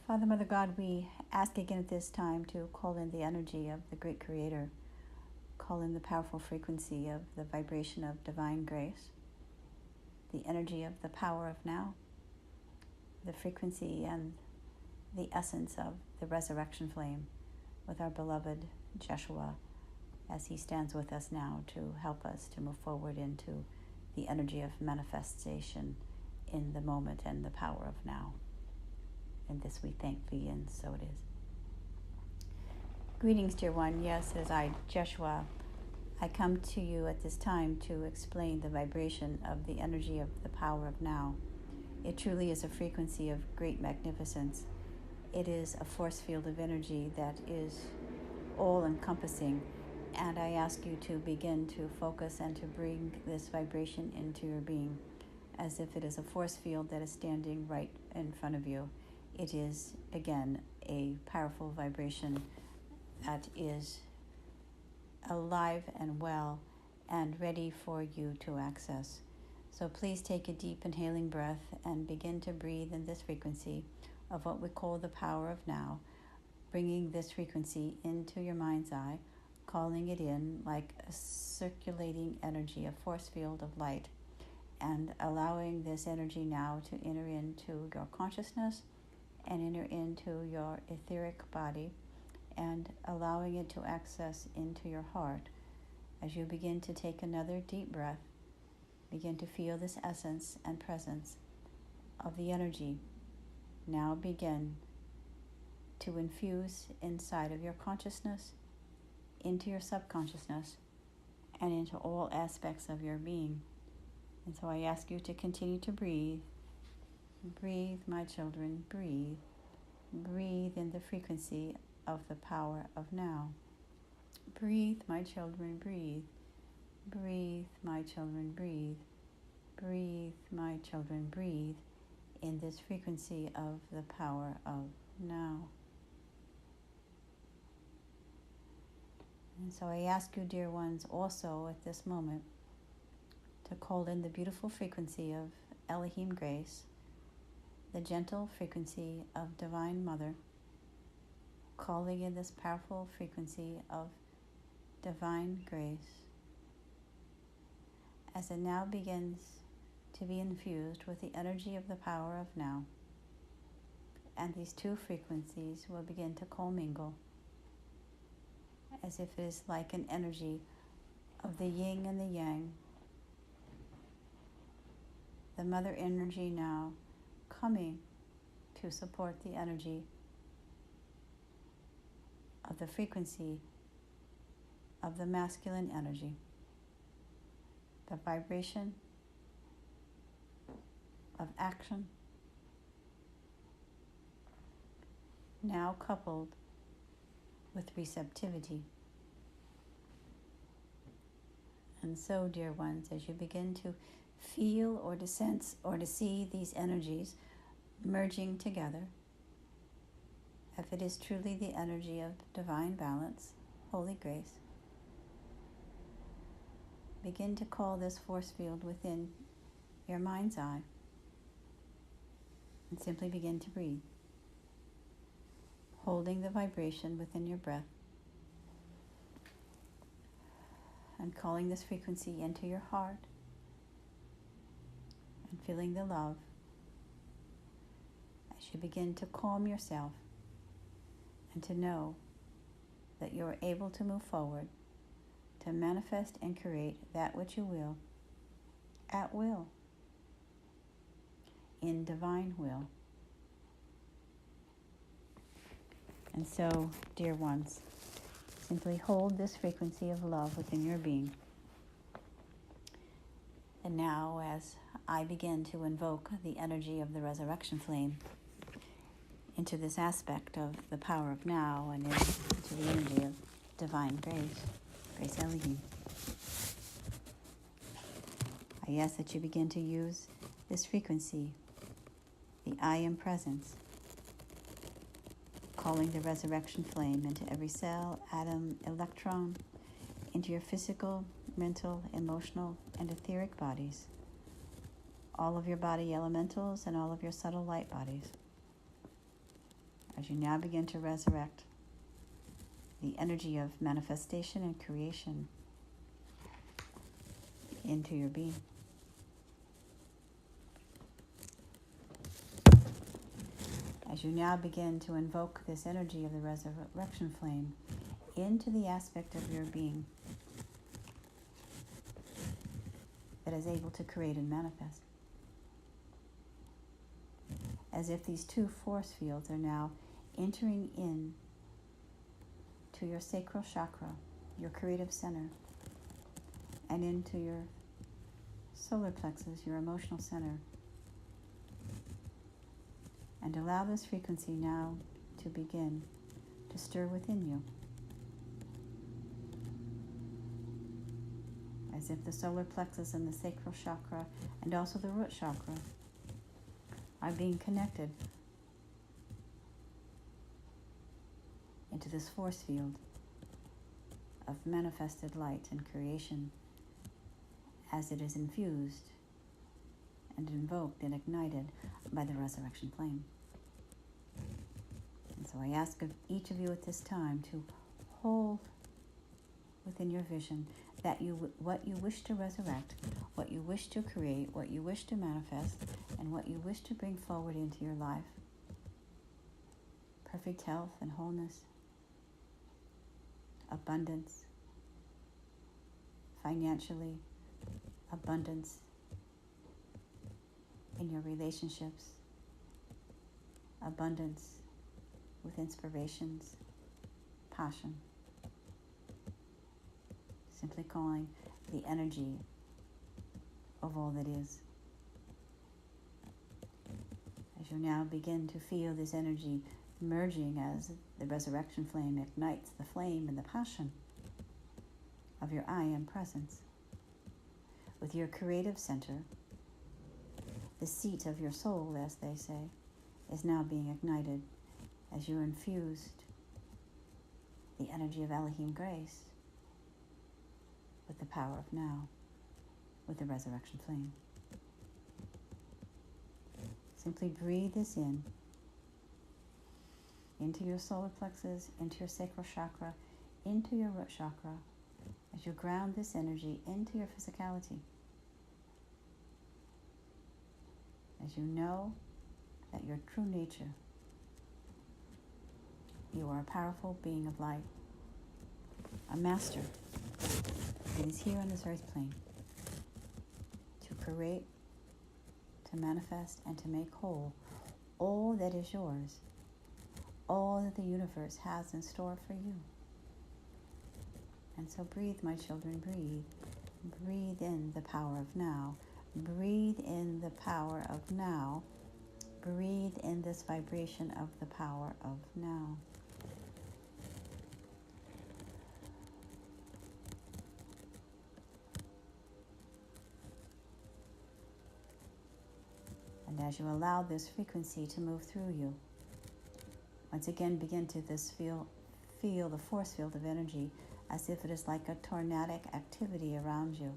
Father, Mother God, we ask again at this time to call in the energy of the great Creator, call in the powerful frequency of the vibration of divine grace, the energy of the power of now, the frequency and the essence of the resurrection flame with our beloved Yeshua as he stands with us now to help us to move forward into the energy of manifestation in the moment and the power of now. And this we thank thee, and so it is. Greetings, dear one. Yes, as I, Yeshua, I come to you at this time to explain the vibration of the energy of the power of now. It truly is a frequency of great magnificence. It is a force field of energy that is all-encompassing, and I ask you to begin to focus and to bring this vibration into your being as if it is a force field that is standing right in front of you. It is, again, a powerful vibration that is alive and well and ready for you to access. So please take a deep inhaling breath and begin to breathe in this frequency of what we call the power of now, bringing this frequency into your mind's eye, calling it in like a circulating energy, a force field of light, and allowing this energy now to enter into your consciousness and enter into your etheric body, and allowing it to access into your heart. As you begin to take another deep breath, begin to feel this essence and presence of the energy. Now begin to infuse inside of your consciousness, into your subconsciousness, and into all aspects of your being. And so I ask you to continue to breathe. Breathe, my children, breathe. Breathe in the frequency of the power of now. Breathe, my children, breathe. Breathe, my children, breathe. Breathe, my children, breathe in this frequency of the power of now. And so I ask you, dear ones, also at this moment to call in the beautiful frequency of Elohim Grace, the gentle frequency of Divine Mother, calling in this powerful frequency of Divine Grace as it now begins to be infused with the energy of the power of now. And these two frequencies will begin to commingle as if it is like an energy of the yin and the yang. The mother energy now coming to support the energy of the frequency of the masculine energy, the vibration of action, now coupled with receptivity. And so, dear ones, as you begin to feel or to sense or to see these energies merging together, if it is truly the energy of divine balance, holy grace, begin to call this force field within your mind's eye and simply begin to breathe, holding the vibration within your breath and calling this frequency into your heart and feeling the love as you begin to calm yourself and to know that you are able to move forward, to manifest and create that which you will, at will, in divine will. And so, dear ones, simply hold this frequency of love within your being. And now, as I begin to invoke the energy of the resurrection flame into this aspect of the power of now and into the energy of divine grace, Grace Elohim, I ask that you begin to use this frequency, the I am presence, calling the resurrection flame into every cell, atom, electron, into your physical, mental, emotional, and etheric bodies, all of your body elementals and all of your subtle light bodies. As you now begin to resurrect the energy of manifestation and creation into your being. As you now begin to invoke this energy of the resurrection flame into the aspect of your being that is able to create and manifest. As if these two force fields are now entering in to your sacral chakra, your creative center, and into your solar plexus, your emotional center. And allow this frequency now to begin to stir within you. As if the solar plexus and the sacral chakra and also the root chakra are being connected into this force field of manifested light and creation as it is infused and invoked and ignited by the resurrection flame. And so I ask of each of you at this time to hold within your vision that what you wish to resurrect, what you wish to create, what you wish to manifest, and what you wish to bring forward into your life. Perfect health and wholeness, abundance, financially, abundance in your relationships, abundance with inspirations, passion. Simply calling the energy of all that is. As you now begin to feel this energy merging as the resurrection flame ignites the flame and the passion of your I Am presence. With your creative center, the seat of your soul, as they say, is now being ignited as you infused the energy of Elohim Grace with the power of now, with the resurrection flame. Simply breathe this in, into your solar plexus, into your sacral chakra, into your root chakra, as you ground this energy into your physicality. As you know that your true nature, you are a powerful being of light, a master that is here on this earth plane to create, to manifest, and to make whole all that is yours, all that the universe has in store for you. And so breathe, my children, breathe. Breathe in the power of now. Breathe in the power of now. Breathe in this vibration of the power of now. And as you allow this frequency to move through you, once again begin to feel the force field of energy as if it is like a tornadic activity around you,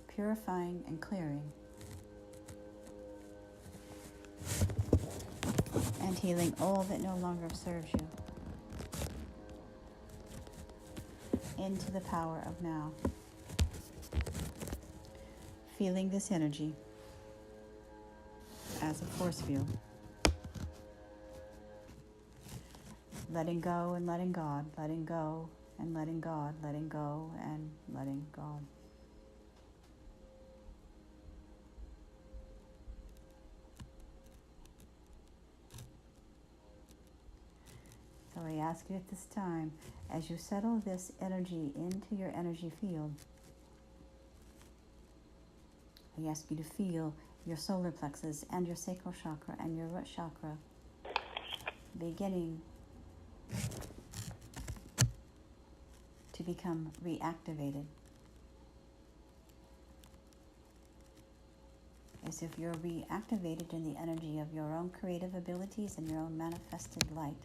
purifying and clearing and healing all that no longer serves you into the power of now. Feeling this energy as a force field. Letting go and letting God, letting go and letting God, letting go and letting God. So I ask you at this time, as you settle this energy into your energy field, I ask you to feel your solar plexus and your sacral chakra and your root chakra beginning to become reactivated. As if you're reactivated in the energy of your own creative abilities and your own manifested light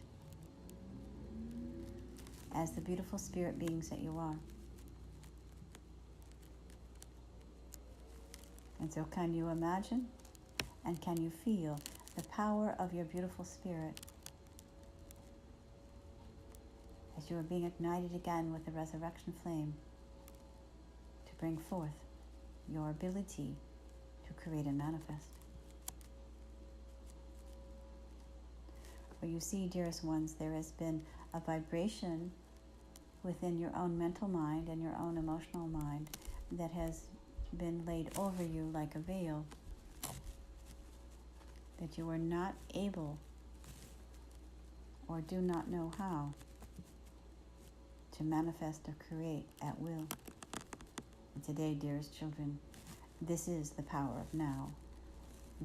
as the beautiful spirit beings that you are. And so can you imagine and can you feel the power of your beautiful spirit as you are being ignited again with the resurrection flame to bring forth your ability to create and manifest. For you see, dearest ones, there has been a vibration within your own mental mind and your own emotional mind that has been laid over you like a veil, that you are not able or do not know how to manifest or create at will. And today, dearest children, this is the power of now.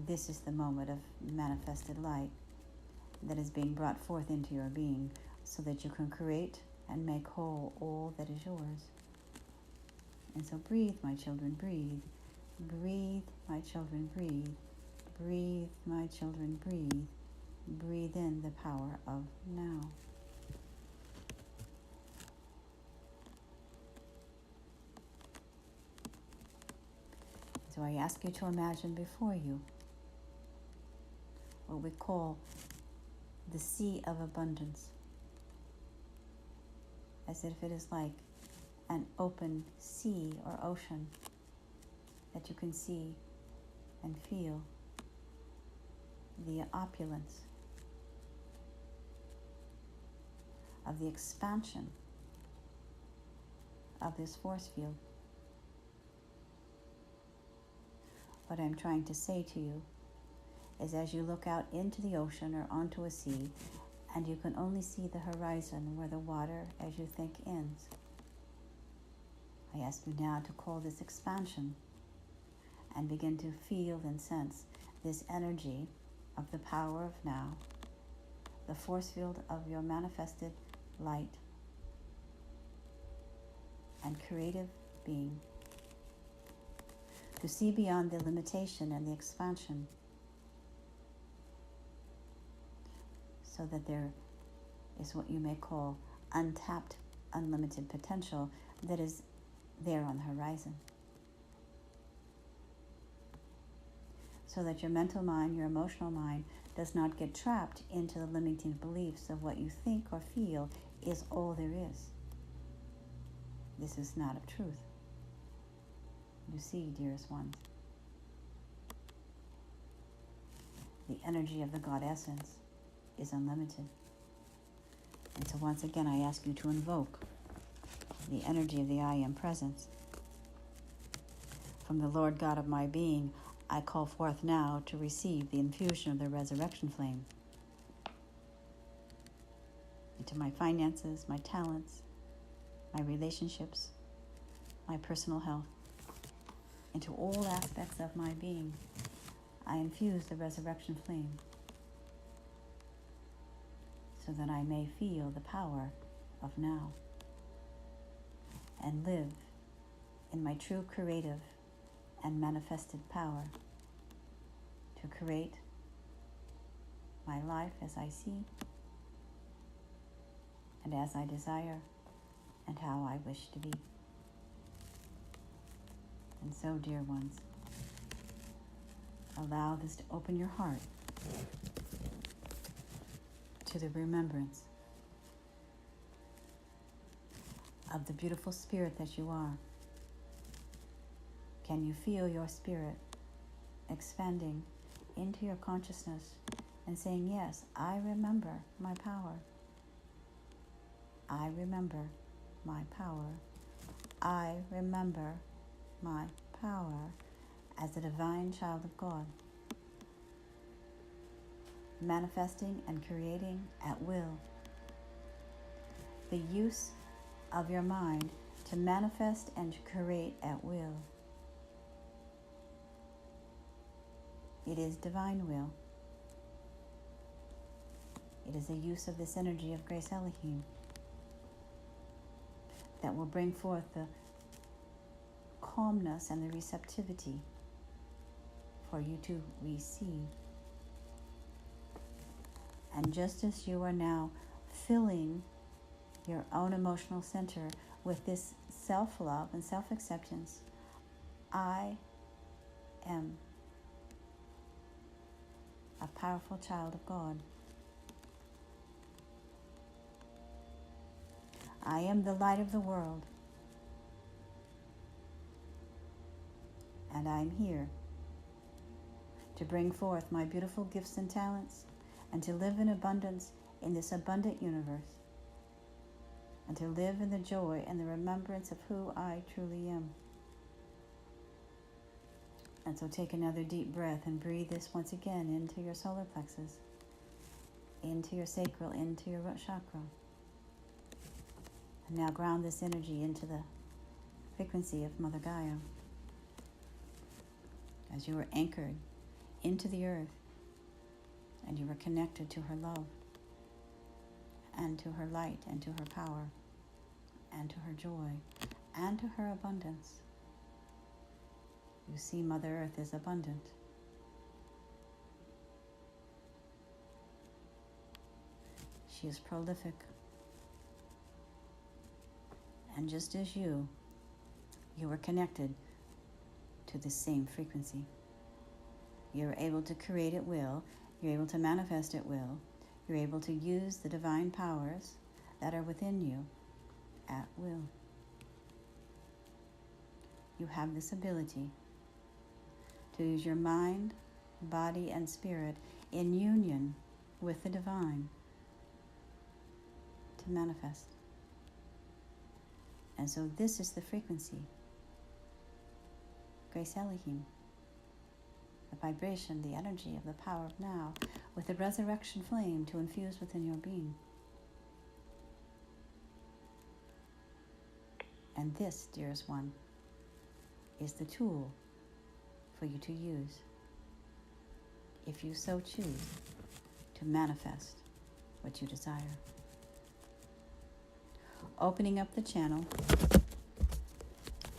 This is the moment of manifested light that is being brought forth into your being so that you can create and make whole all that is yours. And so breathe, my children, breathe. Breathe, my children, breathe. Breathe, my children, breathe. Breathe in the power of now. So I ask you to imagine before you what we call the sea of abundance, as if it is like an open sea or ocean that you can see and feel the opulence of the expansion of this force field. What I'm trying to say to you is, as you look out into the ocean or onto a sea, and you can only see the horizon where the water, as you think, ends, I ask you now to call this expansion and begin to feel and sense this energy of the power of now, the force field of your manifested light and creative being, to see beyond the limitation and the expansion, so that there is what you may call untapped, unlimited potential that is there on the horizon. So that your mental mind, your emotional mind, does not get trapped into the limiting beliefs of what you think or feel is all there is. This is not of truth. You see, dearest ones, the energy of the God Essence is unlimited. And so once again, I ask you to invoke the energy of the I Am Presence. From the Lord God of my being, I call forth now to receive the infusion of the resurrection flame into my finances, my talents, my relationships, my personal health, into all aspects of my being. I infuse the resurrection flame so that I may feel the power of now and live in my true creative and manifested power to create my life as I see and as I desire and how I wish to be. And so, dear ones, allow this to open your heart to the remembrance of the beautiful spirit that you are. Can you feel your spirit expanding into your consciousness and saying, yes, I remember my power. I remember my power. I remember my power as a divine child of God, manifesting and creating at will. The use of your mind to manifest and to create at will. It is divine will. It is the use of this energy of Grace Elohim that will bring forth the calmness and the receptivity for you to receive. And just as you are now filling your own emotional center with this self-love and self-acceptance, I am a powerful child of God. I am the light of the world, and I am here to bring forth my beautiful gifts and talents and to live in abundance in this abundant universe and to live in the joy and the remembrance of who I truly am. And so take another deep breath and breathe this once again into your solar plexus, into your sacral, into your root chakra. And now ground this energy into the frequency of Mother Gaia as you are anchored into the earth and you are connected to her love and to her light and to her power and to her joy and to her abundance. You see, Mother Earth is abundant. She is prolific. And just as you are connected to the same frequency. You're able to create at will. You're able to manifest at will. You're able to use the divine powers that are within you at will. You have this ability to use your mind, body, and spirit in union with the divine to manifest. And so this is the frequency, Grace Elohim, the vibration, the energy of the power of now, with the resurrection flame to infuse within your being. And this, dearest one, is the tool for you to use, if you so choose, to manifest what you desire. Opening up the channel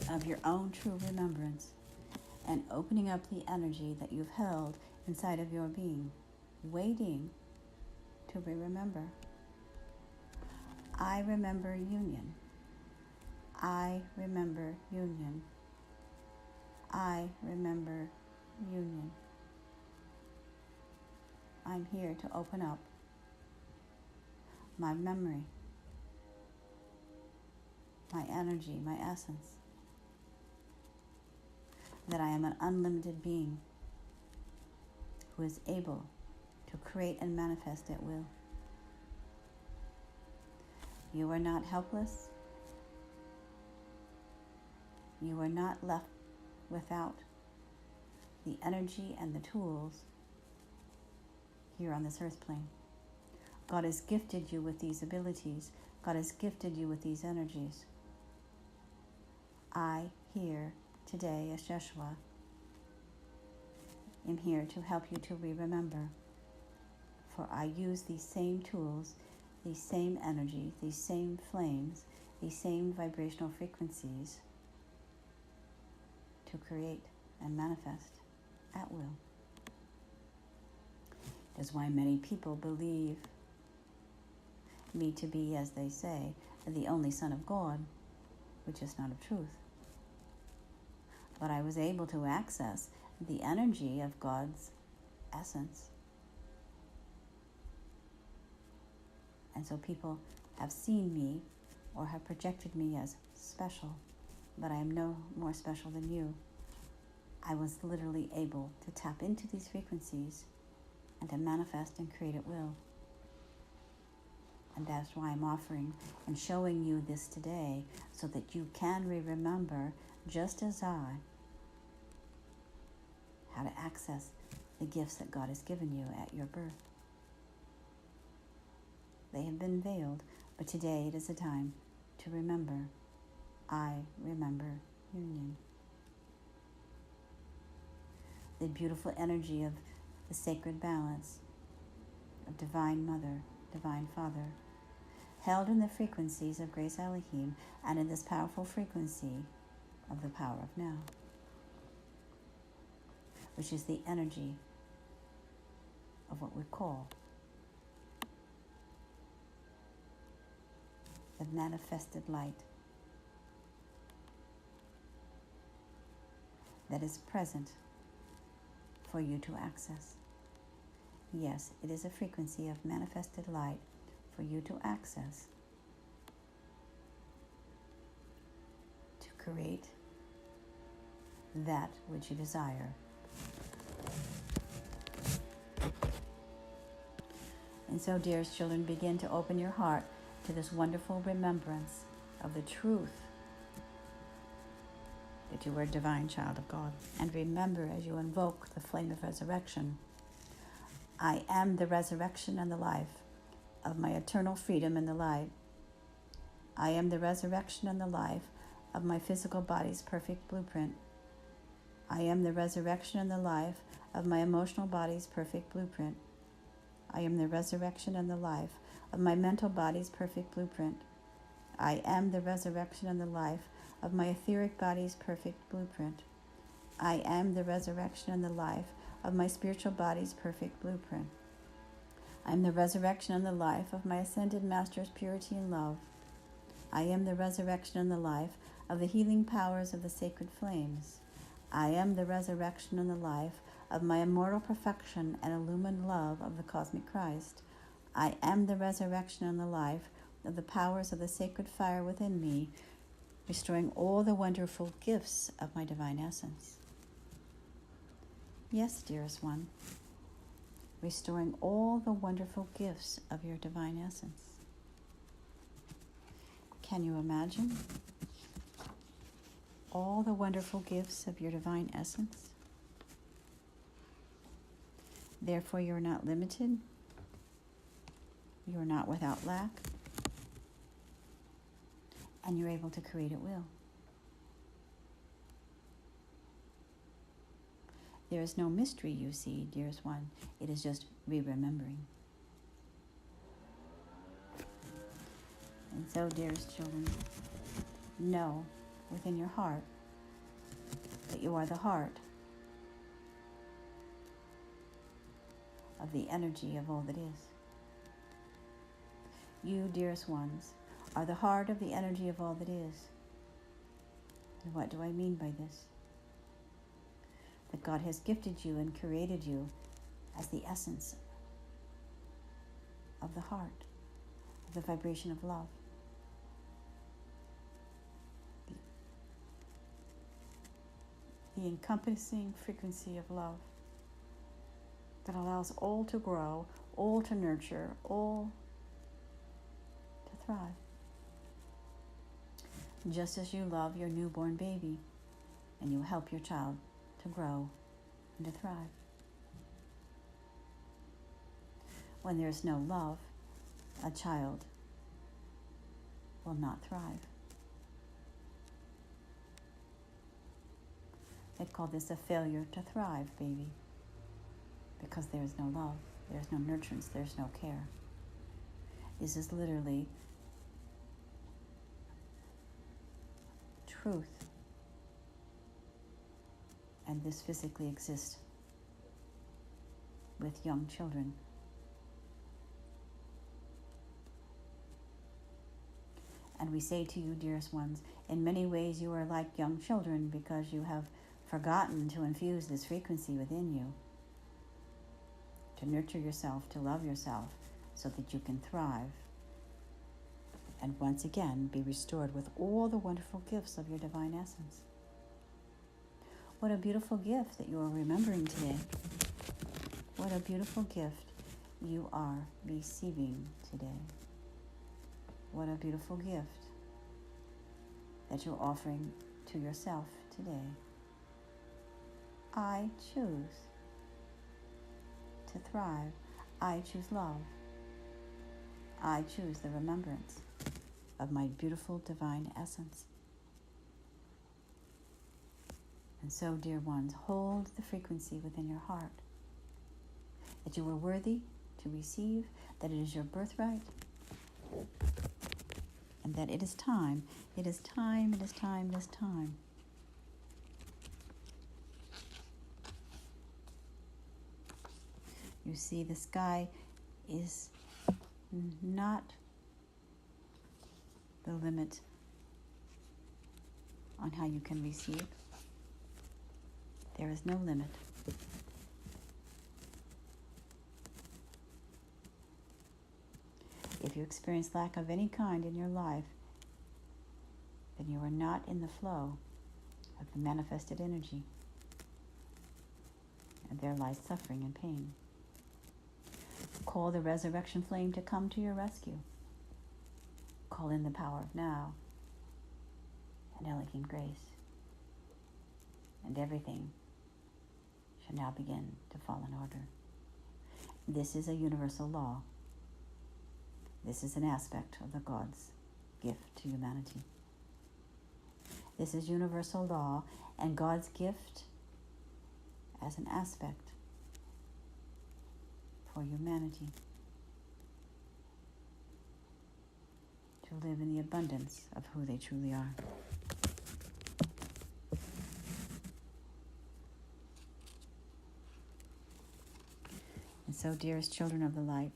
of your own true remembrance and opening up the energy that you've held inside of your being, waiting to remember. I remember union. I remember union. I remember union. I'm here to open up my memory, my energy, my essence, that I am an unlimited being who is able to create and manifest at will. You are not helpless. You are not left without the energy and the tools here on this earth plane. God has gifted you with these abilities. God has gifted you with these energies. I here today as Yeshua am here to help you to remember. For I use these same tools, these same energies, these same flames, these same vibrational frequencies to create and manifest at will. That's why many people believe me to be, as they say, the only Son of God, which is not of truth. But I was able to access the energy of God's essence. And so people have seen me or have projected me as special, but I am no more special than you. I was literally able to tap into these frequencies and to manifest and create at will. And that's why I'm offering and showing you this today, so that you can remember, just as I, how to access the gifts that God has given you at your birth. They have been veiled, but today it is a time to remember. I remember union. The beautiful energy of the sacred balance of Divine Mother, Divine Father, held in the frequencies of Grace Elohim and in this powerful frequency of the power of now, which is the energy of what we call the manifested light that is present for you to access. Yes, it is a frequency of manifested light for you to access create that which you desire. And so, dearest children, begin to open your heart to this wonderful remembrance of the truth that you are a divine child of God. And remember, as you invoke the flame of resurrection, I am the resurrection and the life of my eternal freedom in the light. I am the resurrection and the life of my physical body's perfect blueprint. I am the resurrection and the life of my emotional body's perfect blueprint. I am the resurrection and the life of my mental body's perfect blueprint. I am the resurrection and the life of my etheric body's perfect blueprint. I am the resurrection and the life of my spiritual body's perfect blueprint. I am the resurrection and the life of my ascended master's purity and love. I am the resurrection and the life of the healing powers of the sacred flames. I am the resurrection and the life of my immortal perfection and illumined love of the cosmic Christ. I am the resurrection and the life of the powers of the sacred fire within me, restoring all the wonderful gifts of my divine essence. Yes, dearest one, restoring all the wonderful gifts of your divine essence. Can you imagine all the wonderful gifts of your divine essence? Therefore, you are not limited. You are not without lack. And you're able to create at will. There is no mystery, you see, dearest one. It is just re-remembering. And so, dearest children, know within your heart that you are the heart of the energy of all that is. You, dearest ones, are the heart of the energy of all that is. And what do I mean by this? That God has gifted you and created you as the essence of the heart, of the vibration of love. The encompassing frequency of love that allows all to grow, all to nurture, all to thrive. Just as you love your newborn baby and you help your child to grow and to thrive. When there is no love, a child will not thrive. They call this a failure to thrive, baby, because there is no love, there's no nurturance, there's no care. This is literally truth. And this physically exists with young children. And we say to you, dearest ones, in many ways you are like young children because you have forgotten to infuse this frequency within you, to nurture yourself, to love yourself, so that you can thrive and once again be restored with all the wonderful gifts of your divine essence. What a beautiful gift that you are remembering today. What a beautiful gift you are receiving today. What a beautiful gift that you're offering to yourself today. I choose to thrive. I choose love. I choose the remembrance of my beautiful divine essence. And so, dear ones, hold the frequency within your heart that you are worthy to receive, that it is your birthright, and that it is time, it is time, it is time, it is time. You see, the sky is not the limit on how you can receive. There is no limit. If you experience lack of any kind in your life, then you are not in the flow of the manifested energy, and there lies suffering and pain. Call the resurrection flame to come to your rescue. Call in the power of now and Elohim grace, and everything shall now begin to fall in order. This is a universal law. This is an aspect of the God's gift to humanity. This is universal law and God's gift as an aspect for humanity to live in the abundance of who they truly are. And so, dearest children of the light,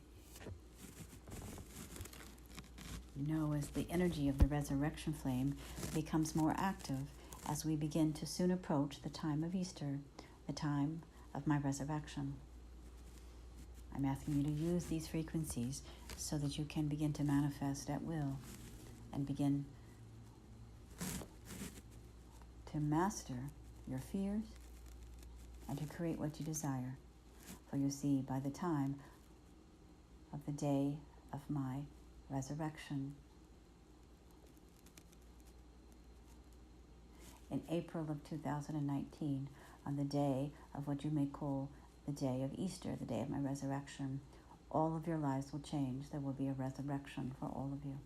know as the energy of the resurrection flame becomes more active as we begin to soon approach the time of Easter, the time of my resurrection. I'm asking you to use these frequencies so that you can begin to manifest at will and begin to master your fears and to create what you desire. For you see, by the time of the day of my resurrection, in April of 2019, on the day of what you may call the day of Easter, the day of my resurrection, all of your lives will change. There will be a resurrection for all of you.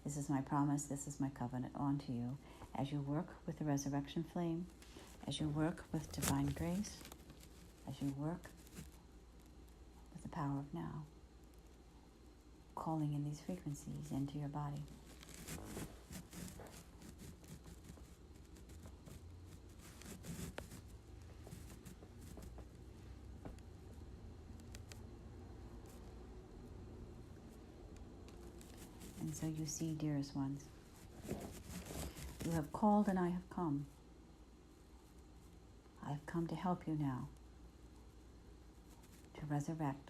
This is my promise, this is my covenant unto you. As you work with the resurrection flame, as you work with divine grace, as you work with the power of now, calling in these frequencies into your body. And so you see, dearest ones, you have called and I have come. I have come to help you now, to resurrect,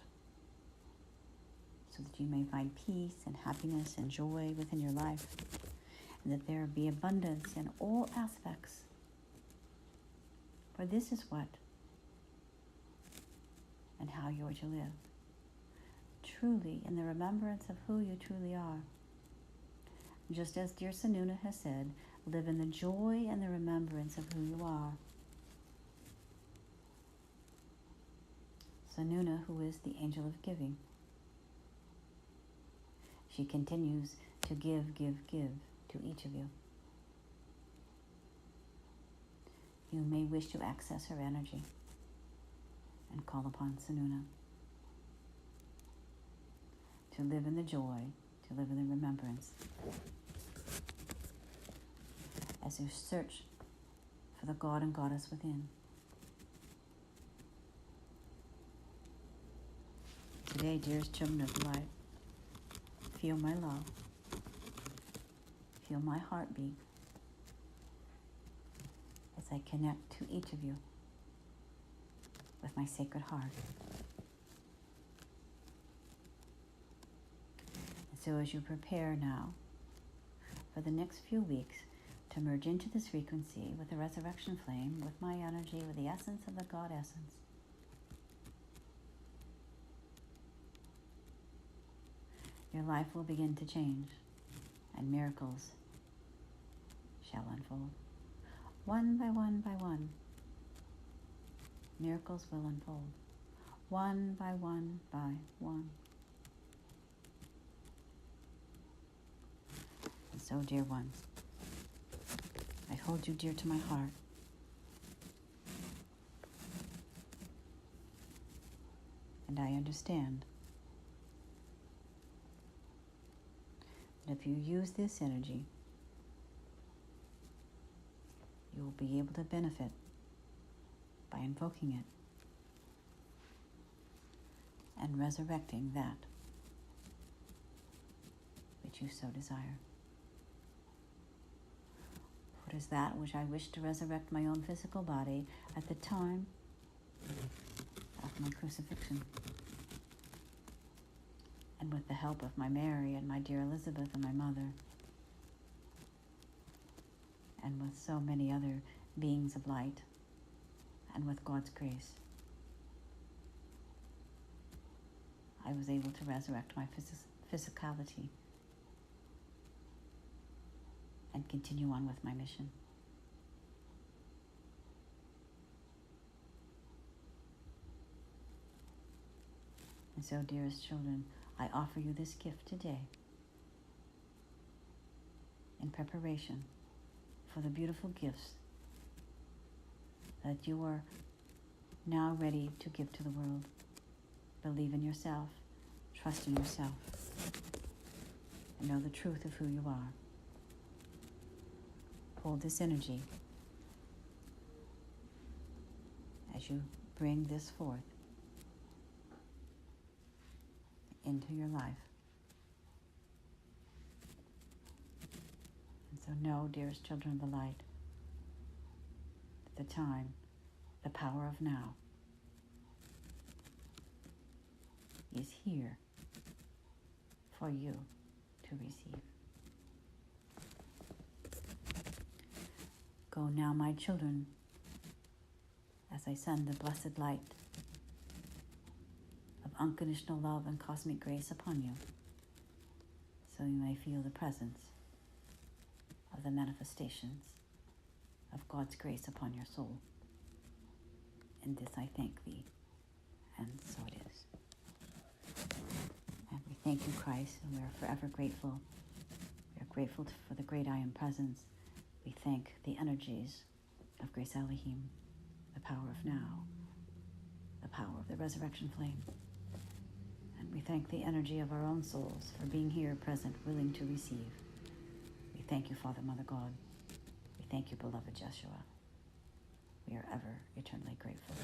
so that you may find peace and happiness and joy within your life, and that there be abundance in all aspects. For this is what and how you are to live, truly in the remembrance of who you truly are. Just as dear Sanuna has said, live in the joy and the remembrance of who you are. Sanuna, who is the angel of giving, she continues to give to each of you. You may wish to access her energy and call upon Sanuna to live in the joy, to live in the remembrance, as you search for the God and Goddess within. Today, dearest children of the light, feel my love, feel my heartbeat as I connect to each of you with my sacred heart. And so as you prepare now for the next few weeks to merge into this frequency with the resurrection flame, with my energy, with the essence of the God essence, your life will begin to change, and miracles shall unfold. One by one by one, miracles will unfold. One by one by one. And so, dear ones, I hold you dear to my heart. And I understand that if you use this energy, you will be able to benefit by invoking it and resurrecting that which you so desire. For it is that which I wish to resurrect my own physical body at the time of my crucifixion. And with the help of my Mary and my dear Elizabeth and my mother, and with so many other beings of light, and with God's grace, I was able to resurrect my physicality and continue on with my mission. And so, dearest children, I offer you this gift today in preparation for the beautiful gifts that you are now ready to give to the world. Believe in yourself, trust in yourself, and know the truth of who you are. Hold this energy as you bring this forth into your life. And so know, dearest children of the light, that the time, the power of now, is here for you to receive. Go now, my children, as I send the blessed light of unconditional love and cosmic grace upon you, so you may feel the presence of the manifestations of God's grace upon your soul. In this I thank thee, and so it is. And we thank you, Christ, and we are forever grateful. We are grateful for the great I Am presence. We thank the energies of Grace Elohim, the power of now, the power of the resurrection flame. And we thank the energy of our own souls for being here, present, willing to receive. We thank you, Father, Mother God. We thank you, beloved Yeshua. We are ever eternally grateful.